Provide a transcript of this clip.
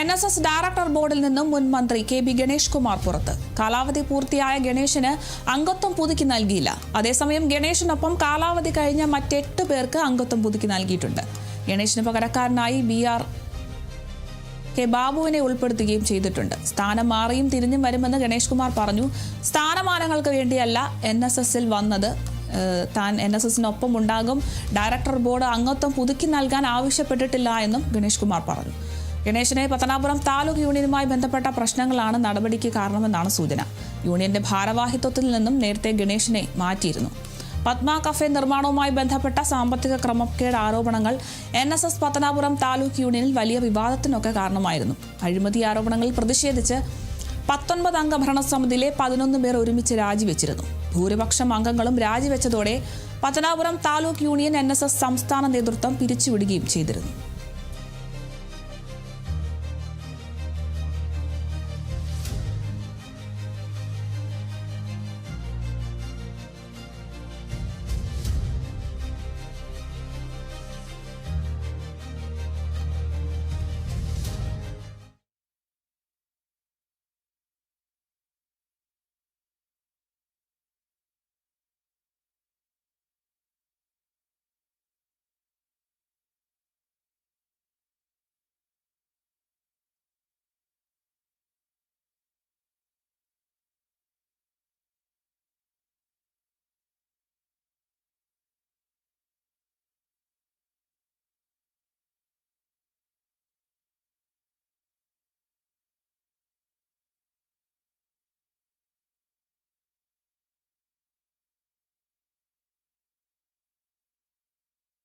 NSS director ബോർഡിൽ നിന്നും മുൻ മന്ത്രി കെ ബി ഗണേഷ് കുമാർ പുറത്ത്. കാലാവധി പൂർത്തിയായ ഗണേഷിന് അംഗത്വം പുതുക്കി നൽകിയില്ല. അതേസമയം ഗണേഷിനൊപ്പം കാലാവധി കഴിഞ്ഞ മറ്റ് 8 പേർക്ക് അംഗത്വം പുതുക്കി നൽകിയിട്ടുണ്ട്. ഗണേഷിന് പകരക്കാരനായി BR കെ ബാബുവിനെ ഉൾപ്പെടുത്തുകയും ചെയ്തിട്ടുണ്ട്. സ്ഥാനം മാറിയും തിരിഞ്ഞും വരുമെന്ന് ഗണേഷ് കുമാർ പറഞ്ഞു. സ്ഥാനമാനങ്ങൾക്ക് വേണ്ടിയല്ല NSSൽ വന്നത്, താൻ NSSനൊപ്പം ഉണ്ടാകും. ഡയറക്ടർ ബോർഡ് അംഗത്വം പുതുക്കി നൽകാൻ ആവശ്യപ്പെട്ടിട്ടില്ല എന്നും ഗണേഷ് കുമാർ പറഞ്ഞു. ഗണേഷിനെ പത്തനാപുരം താലൂക്ക് യൂണിയനുമായി ബന്ധപ്പെട്ട പ്രശ്നങ്ങളാണ് നടപടിക്ക് കാരണമെന്നാണ് സൂചന. യൂണിയന്റെ ഭാരവാഹിത്വത്തിൽ നിന്നും നേരത്തെ ഗണേഷിനെ മാറ്റിയിരുന്നു. പത്മ കഫേ നിർമ്മാണവുമായി ബന്ധപ്പെട്ട സാമ്പത്തിക ക്രമക്കേട് ആരോപണങ്ങൾ NSS പത്തനാപുരം താലൂക്ക് യൂണിയനിൽ വലിയ വിവാദത്തിനൊക്കെ കാരണമായിരുന്നു. അഴിമതി ആരോപണങ്ങളിൽ പ്രതിഷേധിച്ച് 19 അംഗ ഭരണസമിതിയിലെ 11 പേർ ഒരുമിച്ച് രാജിവെച്ചിരുന്നു. ഭൂരിപക്ഷം അംഗങ്ങളും രാജിവെച്ചതോടെ പത്തനാപുരം താലൂക്ക് യൂണിയൻ NSS സംസ്ഥാന നേതൃത്വം പിരിച്ചുവിടുകയും ചെയ്തിരുന്നു.